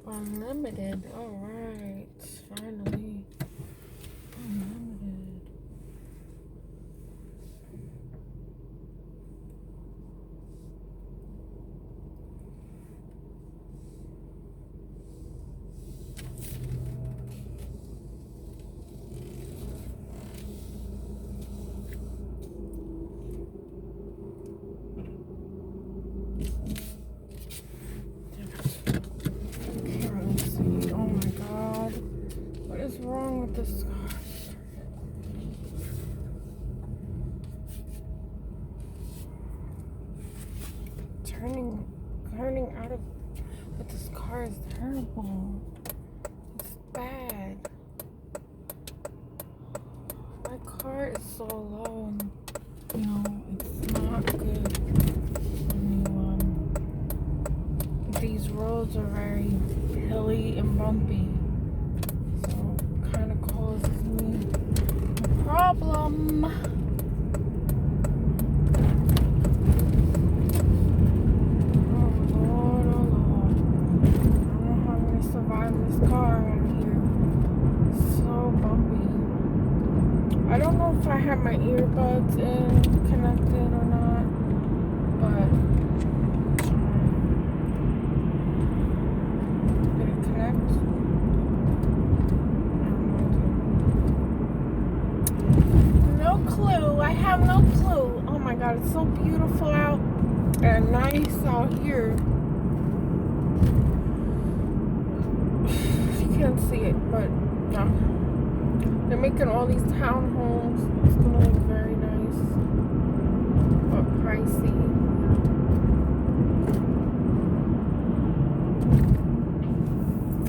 Unlimited. Alright. Finally. Unlimited. What is wrong with this car? Turning out of with this car is terrible. It's bad. My car is so low and it's not good. These roads are very hilly and bumpy. Kind of causes me a problem. Oh Lord, oh Lord. I don't know how I'm going to survive this car out here. It's so bumpy. I don't know if I have my earbuds connected or not, but did it connect? Clue. I have no clue. Oh my god, it's so beautiful out and nice out here. You can't see it, but they're making all these townhomes. It's gonna look very nice, but pricey.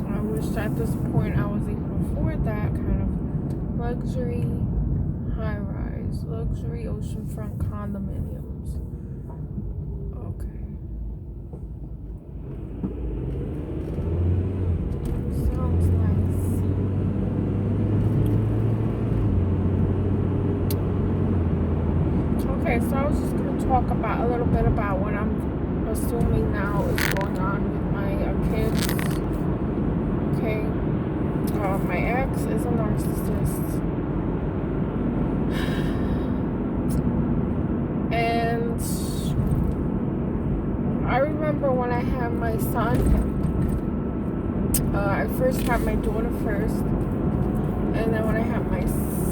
I wish at this point I was able to afford that kind of luxury high-rise, luxury oceanfront condominiums. Okay. Sounds nice. Okay, so I was just going to talk about a little bit about what I'm assuming now is going on with my kids. Okay. My ex is a narcissist. And I remember when I had my son, I first had my daughter first, and then when I had my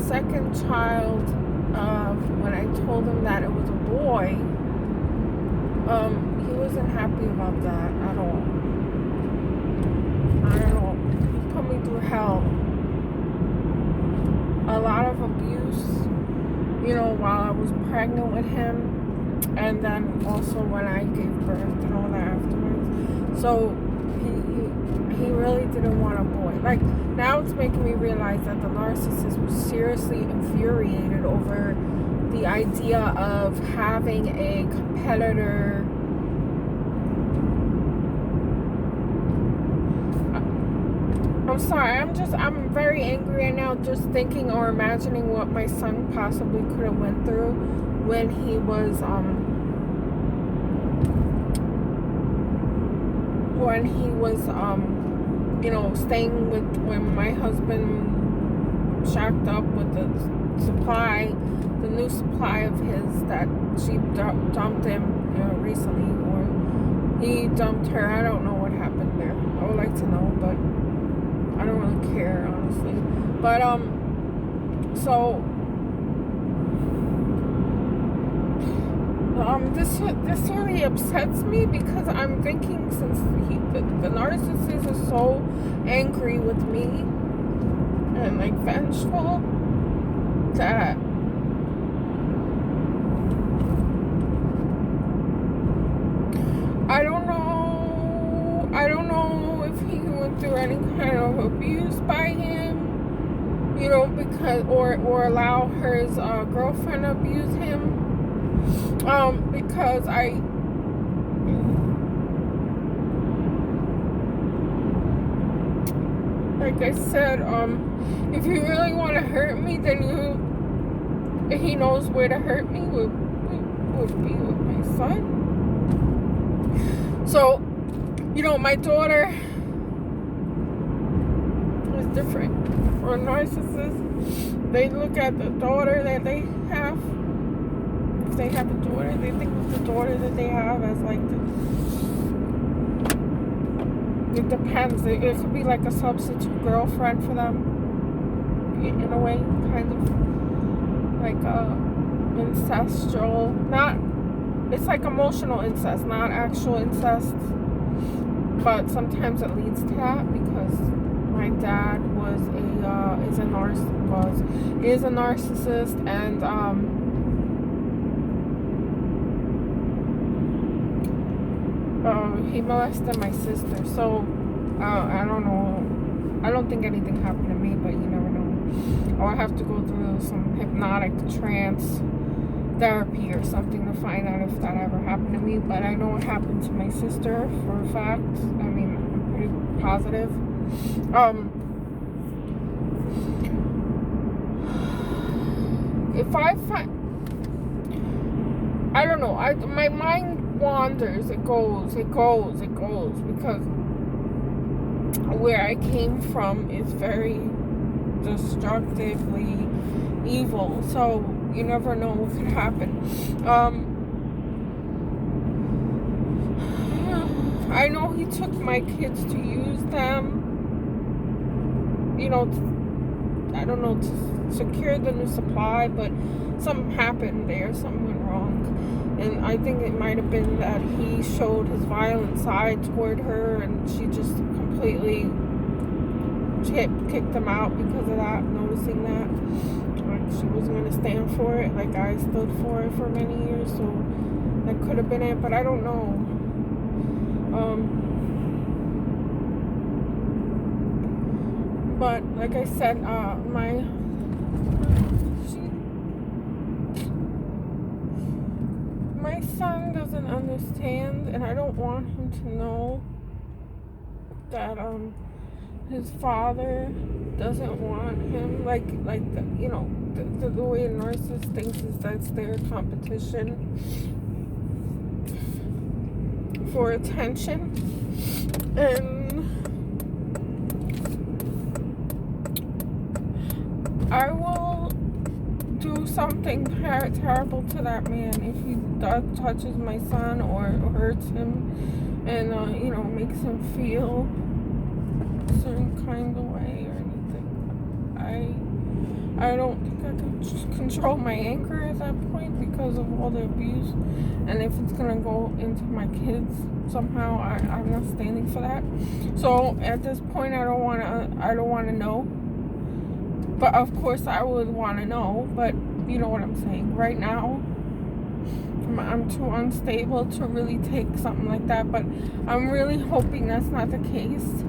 second child, when I told him that it was a boy, he wasn't happy about that at all. I don't know, he put me through hell. A lot of abuse, while I was pregnant with him, and then also when I gave birth and all that afterwards. So he really didn't want a boy. Like, now it's making me realize that the narcissist was seriously infuriated over the idea of having a competitor. I'm sorry, I'm very angry right now just thinking or imagining what my son possibly could have went through when he was staying with, when my husband shacked up with the new supply of his that she dumped him recently, or he dumped her. I don't know what happened there. I would like to know, but I don't really care, honestly. But this really upsets me, because I'm thinking, since the narcissist is so angry with me and like vengeful, that I don't know if he went through any kind of abuse by him, because or allow his girlfriend to abuse him. Because like I said, if you really want to hurt me, then he knows where to hurt me, would be with my son. So, my daughter, different. For a narcissist, they look at the daughter that they have. If they have a daughter, they think of the daughter that they have as like it depends. It could be like a substitute girlfriend for them, in a way, kind of like ancestral. It's like emotional incest, not actual incest. But sometimes it leads to that because my dad is a narcissist, and he molested my sister. So I don't know. I don't think anything happened to me, but you never know. Or I have to go through some hypnotic trance therapy or something to find out if that ever happened to me. But I know it happened to my sister for a fact. I mean, I'm pretty positive. If I find, I don't know, my mind wanders. It goes because where I came from is very destructively evil. So you never know what could happen. I know he took my kids to use them, I don't know, to secure the new supply, but something happened there, something went wrong. And I think it might have been that he showed his violent side toward her, and she just completely kicked him out because of that, noticing that. Like, she wasn't going to stand for it, like I stood for it for many years, so that could have been it, but I don't know. But like I said, my son doesn't understand, and I don't want him to know that his father doesn't want him, like the way a narcissist thinks is that's their competition for attention. And I will do something terrible to that man if he touches my son or hurts him and makes him feel a certain kind of way or anything. I don't think I can control my anger at that point because of all the abuse, and if it's gonna go into my kids somehow, I'm not standing for that. So at this point, I don't wanna know. But of course I would want to know, but you know what I'm saying. Right now, I'm too unstable to really take something like that, but I'm really hoping that's not the case,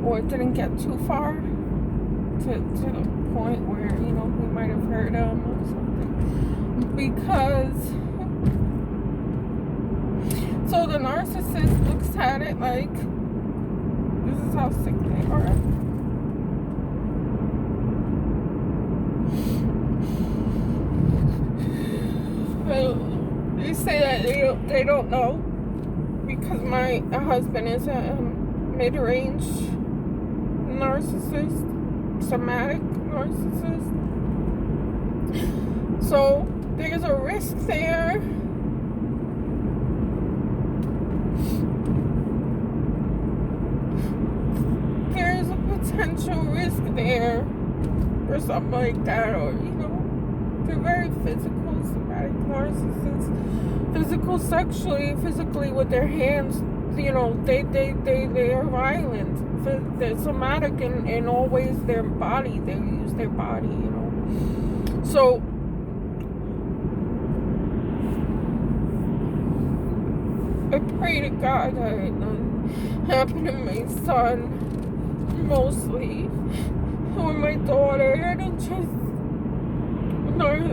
or it didn't get too far to the point where, we might have hurt him or something. Because, so the narcissist looks at it like, this is how sick they are. They say that they don't know because my husband is a mid-range narcissist, somatic narcissist. So there's a risk there. There's a potential risk there for something like that, or they're very physical, somatic narcissists. Physically with their hands, they are violent. They're somatic in all ways. Their body, they use their body, So I pray to God that it doesn't happen to my son, mostly, or my daughter. I don't trust.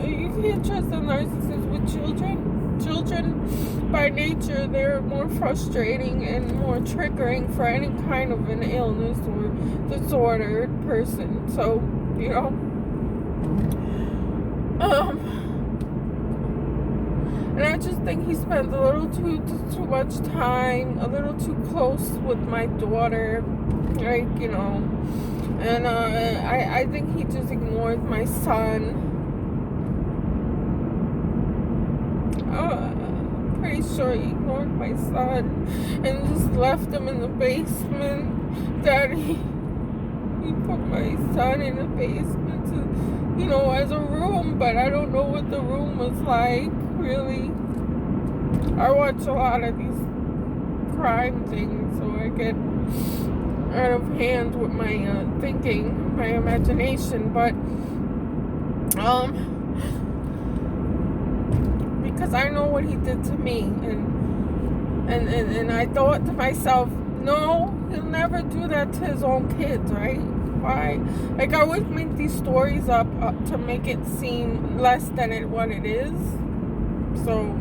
You can't trust a narcissist with children. Children, by nature, they're more frustrating and more triggering for any kind of an illness or disordered person. So, And I just think he spends a little too much time, a little too close with my daughter, like, you know. And I think he just ignores my son. Pretty sure he ignored my son and just left him in the basement. Daddy, he put my son in the basement to, you know, as a room, but I don't know what the room was like, really. I watch a lot of these crime things, so I get out of hand with my thinking, my imagination, but because I know what he did to me, and I thought to myself, no, he'll never do that to his own kids, right? Why? Like, I always make these stories up to make it seem less than what it is. So,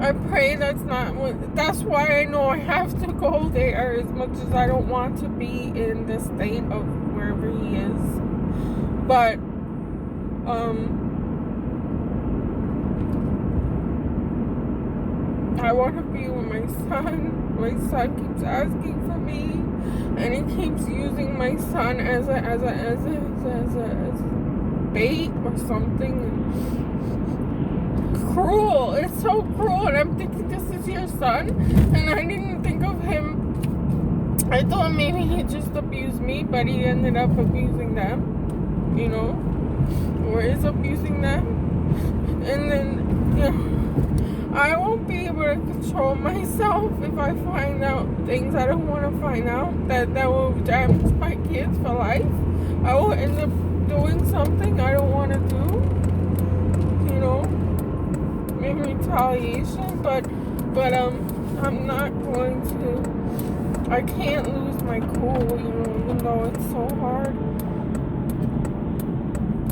I pray that's not what. That's why I know I have to go there, as much as I don't want to be in the state of wherever he is. But I want to be with my son. My son keeps asking for me, and he keeps using my son as a bait or something. Cruel. It's so cruel. And I'm thinking, this is your son, and I didn't think of him. I thought maybe he just abused me, but he ended up abusing them, you know, or is abusing them. And then, you know, I won't be able to control myself if I find out things I don't want to find out that will damage my kids for life. I will end up doing something I don't want to do, you know, in retaliation. But I'm not going to. I can't lose my cool, you know, even though it's so hard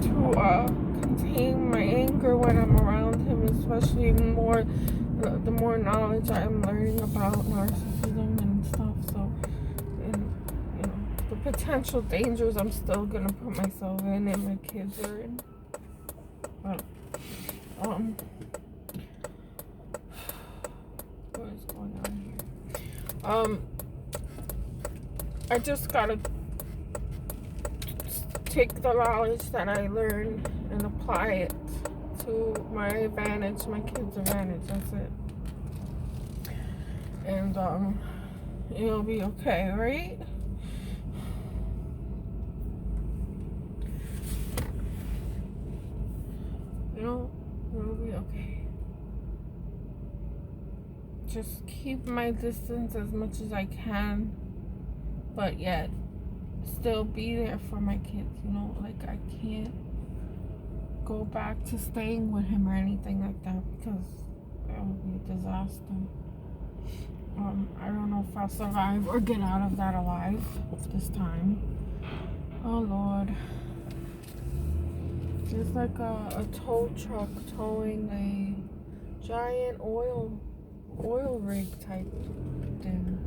to contain my anger when I'm around him, especially the more knowledge I'm learning about narcissism and stuff. So, and, you know, the potential dangers I'm still gonna put myself in and my kids are in. But, what is going on here? I just gotta take the knowledge that I learned and apply it to my advantage, my kids' advantage. That's it. And it'll be okay, right? You know, it'll be okay. Just keep my distance as much as I can, but yet still be there for my kids, you know. Like, I can't go back to staying with him or anything like that, because that would be a disaster. I don't know if I'll survive or get out of that alive this time. Oh Lord. There's like a tow truck towing a giant oil rig type thing.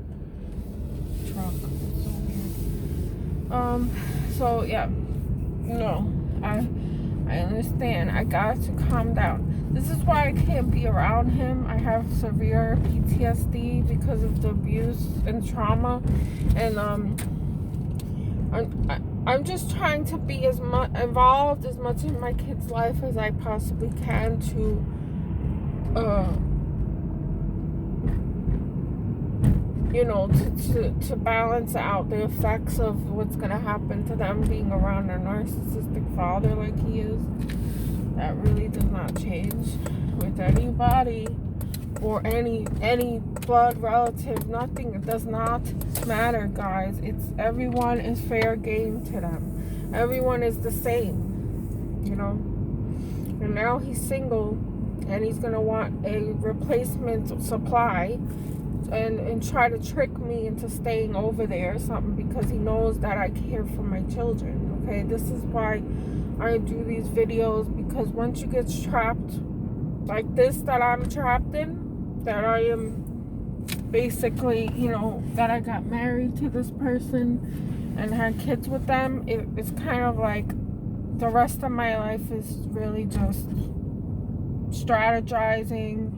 Truck. It's so weird. So yeah. No. I understand. I got to calm down. This is why I can't be around him. I have severe PTSD because of the abuse and trauma, and I'm just trying to be as much involved as much in my kid's life as I possibly can to you know, to balance out the effects of what's gonna happen to them being around a narcissistic father like he is. That really does not change with anybody or any blood relative. Nothing. It does not matter, guys. Everyone is fair game to them. Everyone is the same, you know. And now he's single, and he's gonna want a replacement supply, and try to trick me into staying over there or something, because he knows that I care for my children. Okay, this is why I do these videos, because once you get trapped like this, that I'm trapped in, that I am basically, you know, that I got married to this person and had kids with them, it's kind of like the rest of my life is really just strategizing,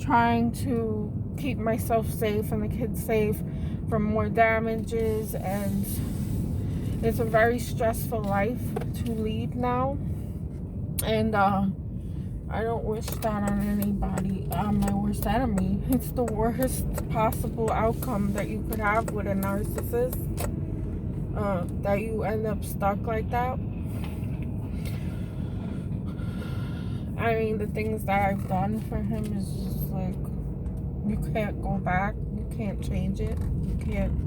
trying to keep myself safe and the kids safe from more damages. And it's a very stressful life to lead now, and I don't wish that on anybody. My worst enemy. It's the worst possible outcome that you could have with a narcissist, that you end up stuck like that. I mean, the things that I've done for him is just like, you can't go back, you can't change it, you can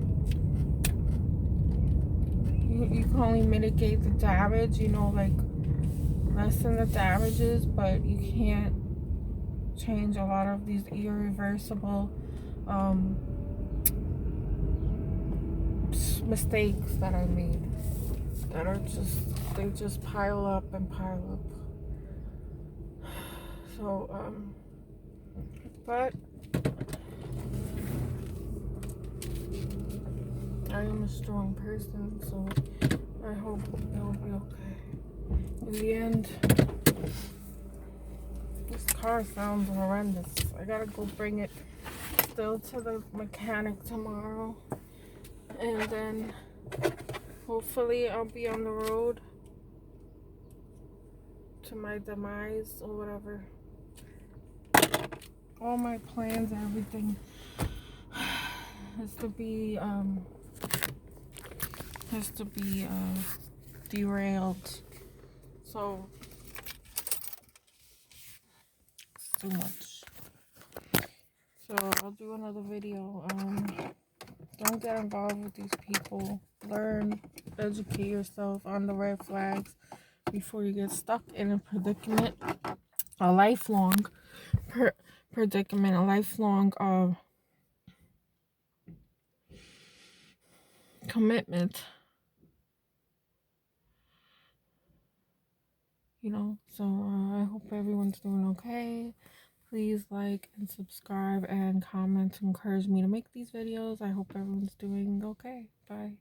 only mitigate the damage, you know, like lessen the damages, but you can't change a lot of these irreversible mistakes that I made, that are they just pile up and pile up. So but I am a strong person, so I hope it'll be okay. In the end, this car sounds horrendous. I gotta go bring it still to the mechanic tomorrow, and then hopefully I'll be on the road to my demise or whatever. All my plans and everything has to be derailed. So it's too much. So I'll do another video. Don't get involved with these people. Learn, educate yourself on the red flags before you get stuck in a predicament, a lifelong predicament, a lifelong commitment. You know, so I hope everyone's doing okay. Please like and subscribe and comment to encourage me to make these videos. I hope everyone's doing okay. Bye.